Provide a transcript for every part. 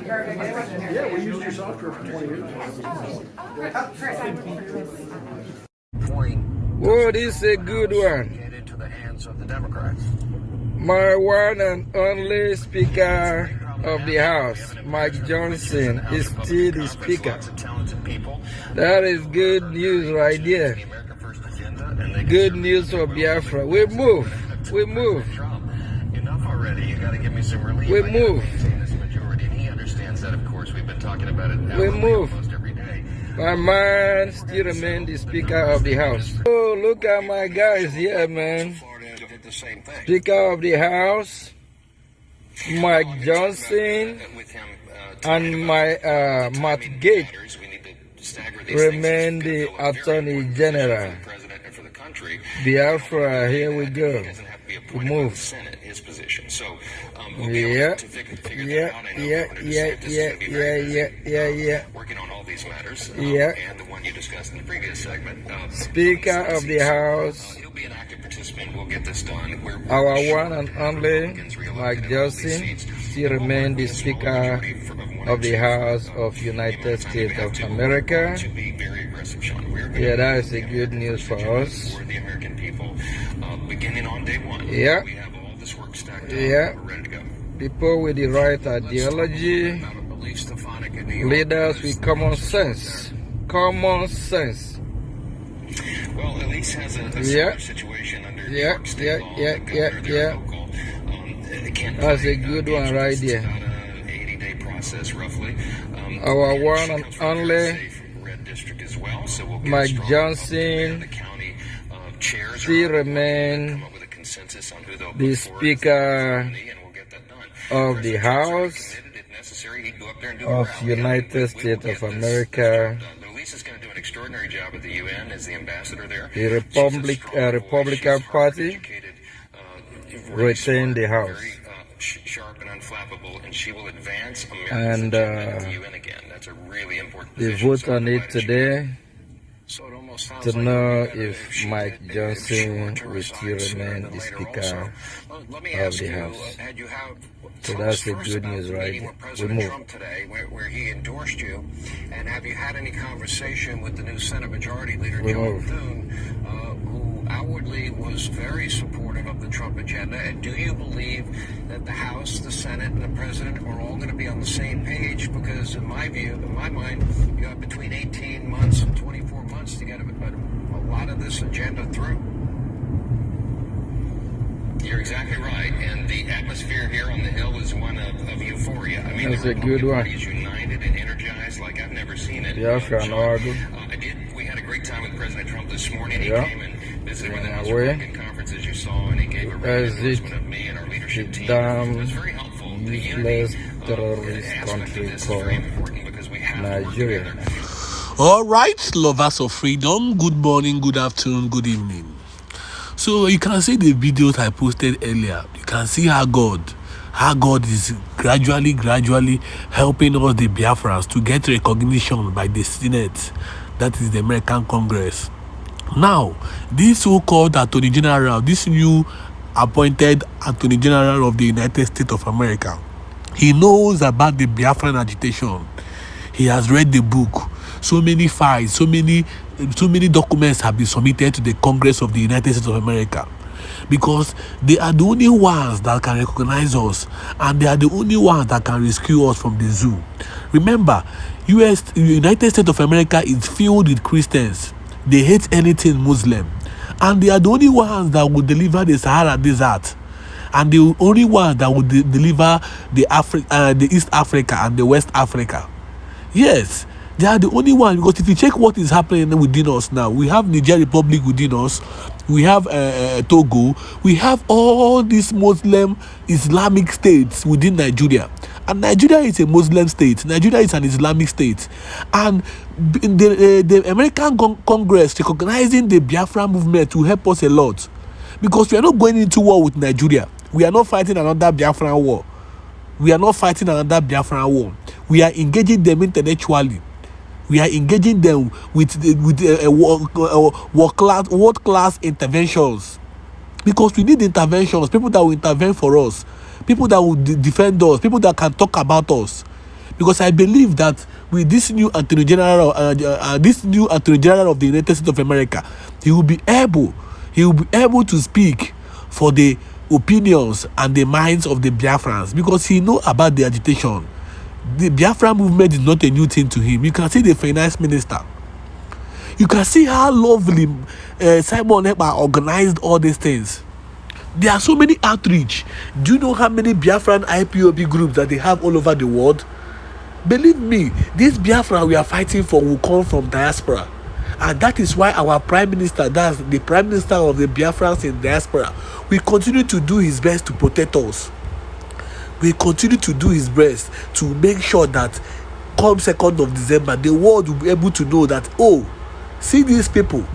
Yeah, we used your software for 20 years. Oh, this is a good one. My one and only Speaker of the House, Mike Johnson, is still the Speaker. That is good news right there. Good news for Biafra. We move. We move. Enough already. You got to give me some relief. We move. This majority, and he understands that. Of course, we've been talking about it. We move. Almost every day. My man still remains the Speaker of the House. Oh, look at my guys here, man. Speaker of the House, Mike Johnson, and my Matt Gaetz remain the Attorney General. Biafra, here we go. We move. Yeah. Working on all these matters. Yeah. And the one you discussed in the previous segment. Speaker of the House. He'll be an active participant. We'll get this done. Our one and only Mike Johnson still remain the Speaker of the House of United States of America. Yeah, that is a good news for us. For the American people, beginning on day one. Yeah. We have all this work stacked up. Yeah. We're ready to go. People with the right ideology, leaders with common sense. Common sense. Well, Elise has a similar situation under New York State law. That's a good one right there. About an 80-day process, roughly. Our one and only red district as well, so we'll get Mike Johnson the county chairs still remain with a consensus on who they'll the Speaker of the House of United States of America. Elise is going to do an extraordinary job at the UN as the ambassador there. The Republican Party retain the House. Sharp and unflappable, and she will advance And at the UN again. That's a really important they position. vote on it today So it almost sounds to like know if Mike Johnson will still remain the Speaker let me of ask the you, House. had you have So that's the good news right meeting there. with We President move. Trump today, where he endorsed you, and have you had any conversation with the new Senate Majority Leader We Joe move. Thune, who outwardly was very supportive of the Trump agenda? And do you believe that the House, the Senate, and the President are all going to be on the same page? Because in my view, in my mind, you have between 18 months and 24 months to get a lot of this agenda through. You're exactly right, and the atmosphere here on the Hill is one of euphoria. I mean, That's the a good Republican one. Party is united and energized like I've never seen it. Biafra, no argue. We had a great time with President Trump this morning. He Yeah. came and visited with the Yeah, House where? Republican Conference, as you saw, and he gave a As real endorsement of me and our leadership team. damn It was very helpful. The useless unity, terrorist aspect of country this is very called important because we have to work Nigeria. together. All right, lovers of freedom, good morning, good afternoon, good evening. So you can see the videos I posted earlier. You can see how God is gradually helping us, the Biafrans, to get recognition by the Senate, that is the American Congress. Now, this so-called Attorney General, this new appointed Attorney General of the United States of America, he knows about the Biafran agitation. He has read the book. So many files, so many documents have been submitted to the Congress of the United States of America, because they are the only ones that can recognize us, and they are the only ones that can rescue us from the zoo. Remember, United States of America is filled with Christians. They hate anything Muslim, and they are the only ones that will deliver the Sahara Desert, and the only ones that will deliver the East Africa and the West Africa. Yes, they are the only one, because if you check what is happening within us now, we have Niger Republic within us, we have Togo, we have all these Muslim Islamic states within Nigeria, and Nigeria is a Muslim state. Nigeria is an Islamic state, and the American Congress recognizing the Biafra movement will help us a lot, because we are not going into war with Nigeria. We are not fighting another Biafran war. We are not fighting another Biafran war. We are engaging them intellectually. We are engaging them with world-class interventions, because we need interventions, people that will intervene for us, people that will defend us, people that can talk about us, because I believe that with this new Attorney General, of the United States of America, he will be able to speak for the opinions and the minds of the Biafrans, because he know about the agitation. The Biafra movement is not a new thing to him. You can see the finance minister. You can see how lovely Simon Ekpa organized all these things. There are so many outreach. Do you know how many Biafran IPOB groups that they have all over the world? Believe me, this Biafra we are fighting for will come from diaspora. And that is why our Prime Minister, that's the Prime Minister of the Biafrans in diaspora, will continue to do his best to protect us. We continue to do his best to make sure that come 2nd of December, the world will be able to know that, oh, see these people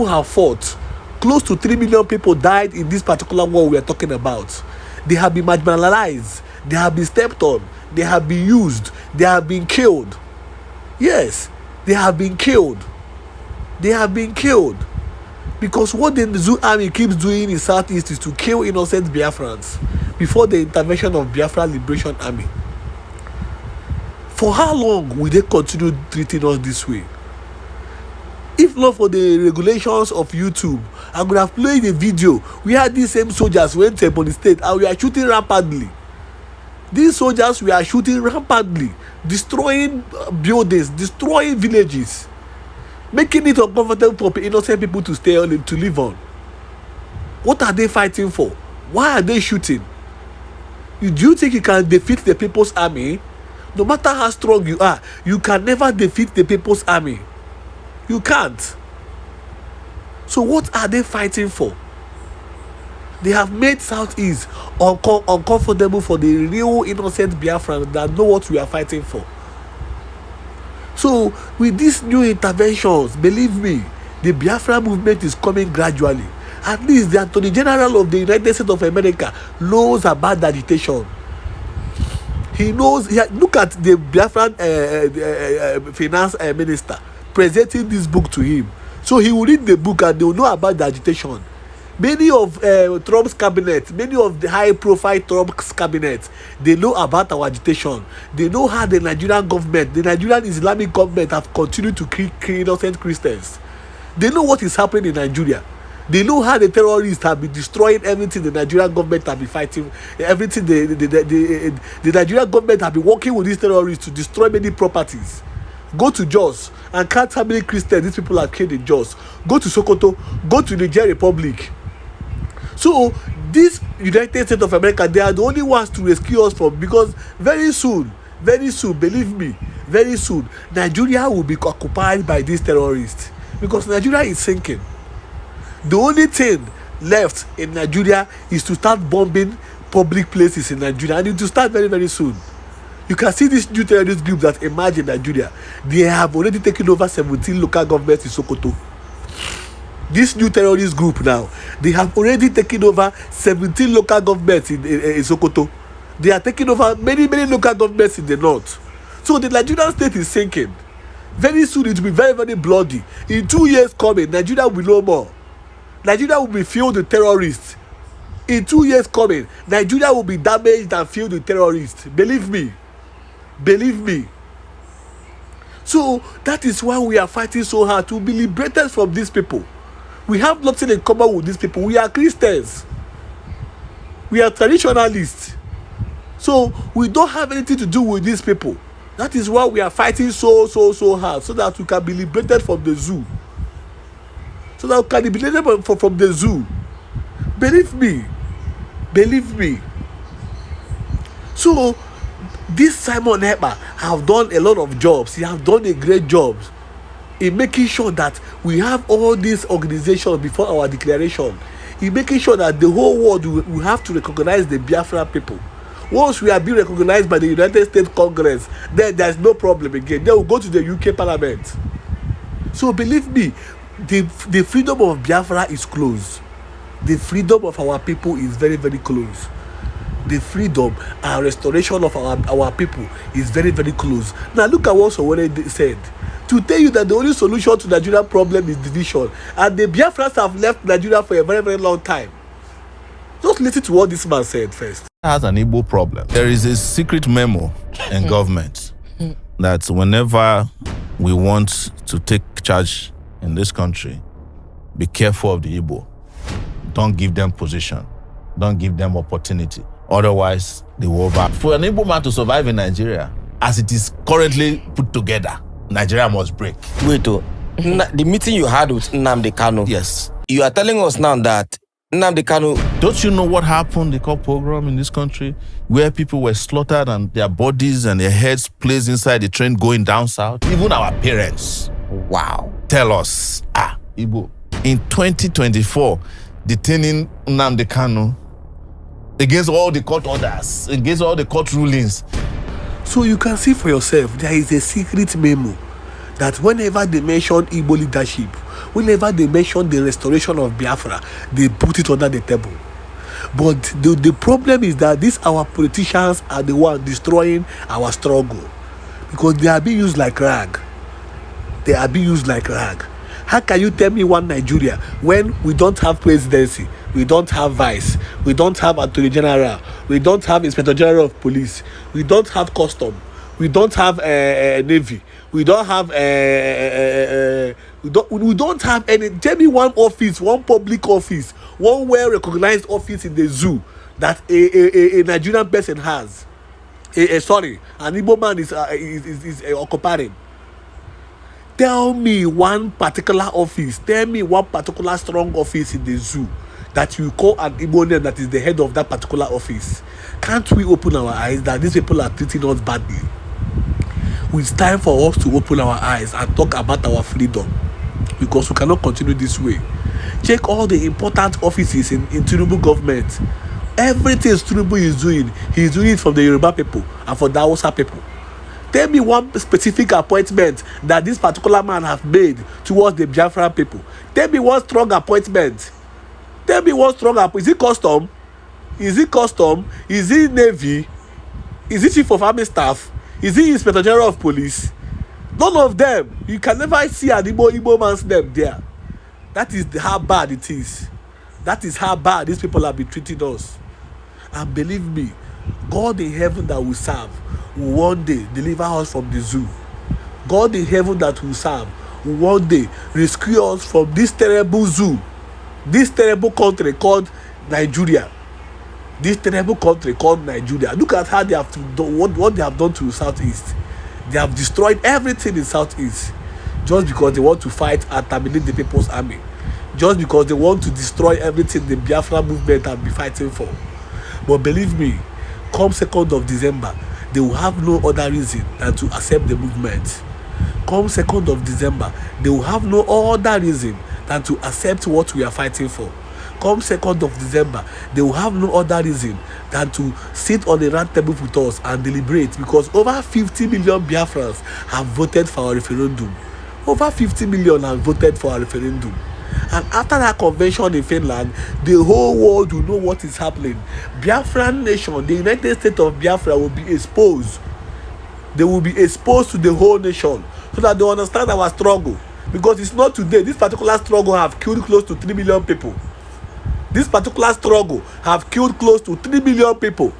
have fought. Close to 3 million people died in this particular war we are talking about. They have been marginalized, they have been stepped on, they have been used, they have been killed. Yes, they have been killed. They have been killed. Because what the Zoo army keeps doing in Southeast is to kill innocent Biafrans before the intervention of Biafra Liberation Army. For how long will they continue treating us this way? If not for the regulations of YouTube, I would have played a video where these same soldiers went to Ebony State and we are shooting rampantly. These soldiers we are shooting rampantly, destroying buildings, destroying villages, making it uncomfortable for innocent people to stay on, to live on. What are they fighting for? Why are they shooting? Do you think you can defeat the People's Army? No matter how strong you are, you can never defeat the People's Army. You can't. So what are they fighting for? They have made Southeast uncomfortable for the real innocent Biafrans that know what we are fighting for. So with these new interventions, believe me, the Biafra movement is coming gradually. At least the Attorney General of the United States of America knows about the agitation. He knows. Look at the Biafran finance minister presenting this book to him. So he will read the book and they will know about the agitation. Many of Trump's cabinet, many of the high-profile Trump's cabinet, they know about our agitation. They know how the Nigerian government, the Nigerian Islamic government, have continued to kill innocent Christians. They know what is happening in Nigeria. They know how the terrorists have been destroying everything the Nigerian government have been fighting. Everything the Nigerian government have been working with these terrorists to destroy many properties. Go to Jos and count how many Christians these people have killed in Jos. Go to Sokoto. Go to Niger Republic. So this United States of America, they are the only ones to rescue us from, because very soon, believe me, very soon, Nigeria will be occupied by these terrorists, because Nigeria is sinking. The only thing left in Nigeria is to start bombing public places in Nigeria, and it will start very, very soon. You can see this new terrorist group that emerged in Nigeria. They have already taken over 17 local governments in Sokoto. This new terrorist group now, they have already taken over 17 local governments in Sokoto. They are taking over many local governments in the north. So the Nigerian state is sinking. Very soon it will be very, very bloody. In 2 years coming, Nigeria will be no more. Nigeria will be filled with terrorists. In 2 years coming, Nigeria will be damaged and filled with terrorists. Believe me. Believe me. So that is why we are fighting so hard to be liberated from these people. We have nothing in common with these people. We are Christians. We are traditionalists. So we don't have anything to do with these people. That is why we are fighting so hard, so that we can be liberated from the zoo. So that we can be liberated from the zoo. Believe me. Believe me. So this Simon Ekpa have done a lot of jobs. He have done a great job in making sure that we have all these organizations before our declaration, in making sure that the whole world will have to recognize the Biafra people. Once we are being recognized by the United States Congress, then there's no problem again. Then we'll go to the UK Parliament. So believe me, the freedom of Biafra is close. The freedom of our people is very, very close. The freedom and restoration of our people is very, very close. Now look at what Sowore said. To tell you that the only solution to Nigerian problem is division. And the Biafrans have left Nigeria for a very, very long time. Just listen to what this man said first. Has an Igbo problem. There is a secret memo in government that whenever we want to take charge in this country, be careful of the Igbo. Don't give them position. Don't give them opportunity. Otherwise, they will over. For an Igbo man to survive in Nigeria, as it is currently put together, Nigeria must break. Wait, the meeting you had with Nnamdi Kanu. Yes. You are telling us now that Nnamdi Kanu. Don't you know what happened, the called pogrom in this country, where people were slaughtered and their bodies and their heads placed inside the train going down south? Even our parents. Wow. Tell us, Igbo, in 2024, detaining Nnamdi Kanu against all the court orders, against all the court rulings. So you can see for yourself, there is a secret memo that whenever they mention Igbo leadership, whenever they mention the restoration of Biafra, they put it under the table. But the problem is that these our politicians are the ones destroying our struggle, because they are being used like rag. They are being used like rag. How can you tell me one Nigeria when we don't have presidency, we don't have vice, we don't have attorney general, we don't have inspector general of police, we don't have custom, we don't have navy, we don't have we don't have any. Tell me one office, one public office, one well recognized office in the zoo that a Nigerian person has. Sorry, an Igbo man is occupying. Tell me one particular office, tell me one particular strong office in the zoo that you call an Igbo name that is the head of that particular office. Can't we open our eyes that these people are treating us badly? It's time for us to open our eyes and talk about our freedom, because we cannot continue this way. Check all the important offices in Tinubu government. Everything Tinubu is doing, he's doing it for the Yoruba people and for the Hausa people. Tell me one specific appointment that this particular man have made towards the Biafra people. Tell me one strong appointment. Tell me one strong appointment. Is it custom? Is it custom? Is it navy? Is it chief of army staff? Is it inspector general of police? None of them. You can never see an Igbo man's name there. That is how bad it is. That is how bad these people have been treating us. And believe me, God in heaven that we serve will one day deliver us from the zoo. God in heaven that we serve will one day rescue us from this terrible zoo, this terrible country called Nigeria. This terrible country called Nigeria. Look at how they have done, what they have done to the Southeast. They have destroyed everything in Southeast just because they want to fight and terminate the People's Army. Just because they want to destroy everything the Biafra movement have been fighting for. But believe me, come 2nd of December, they will have no other reason than to accept the movement. Come 2nd of December, they will have no other reason than to accept what we are fighting for. Come 2nd of December, they will have no other reason than to sit on the round table with us and deliberate, because over 50 million Biafrans have voted for our referendum. Over 50 million have voted for our referendum. And after that convention in Finland, the whole world will know what is happening. Biafran nation, the United States of Biafra, will be exposed. They will be exposed to the whole nation so that they understand our struggle. Because it's not today. This particular struggle have killed close to 3 million people. This particular struggle have killed close to 3 million people.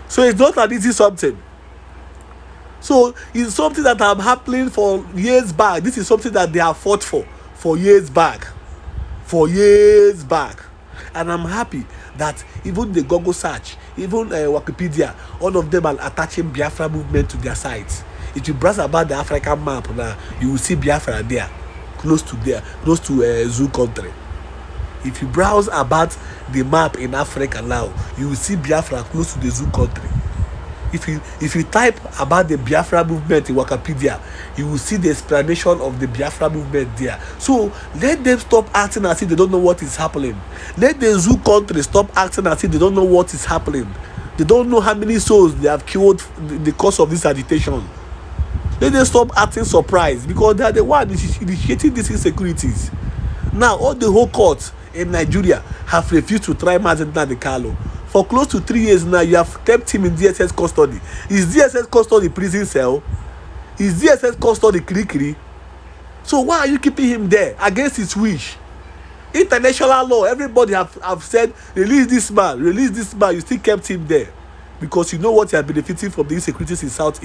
So it's not an easy something. So it's something that have happening for years back. This is something that they have fought for years back. For years back. And I'm happy that even the Google search, even Wikipedia, all of them are attaching Biafra movement to their sites. If you browse about the African map now, you will see Biafra there, close to Zoo country. If you browse about the map in Africa now, you will see Biafra close to the Zoo country. If you type about the Biafra movement in Wikipedia, you will see the explanation of the Biafra movement there. So let them stop acting as if they don't know what is happening. Let the Zoo country stop acting as if they don't know what is happening. They don't know how many souls they have killed in the course of this agitation. Let them stop acting surprised, because they are the ones initiating these insecurities. Now all the whole courts in Nigeria have refused to try Mazen Nnamdi Kanu. For close to 3 years now, you have kept him in DSS custody. Is DSS custody prison cell? Is DSS custody kiri? So why are you keeping him there against his wish? International law, everybody have said, release this man, you still kept him there because you know what you are benefiting from the insecurities in South East.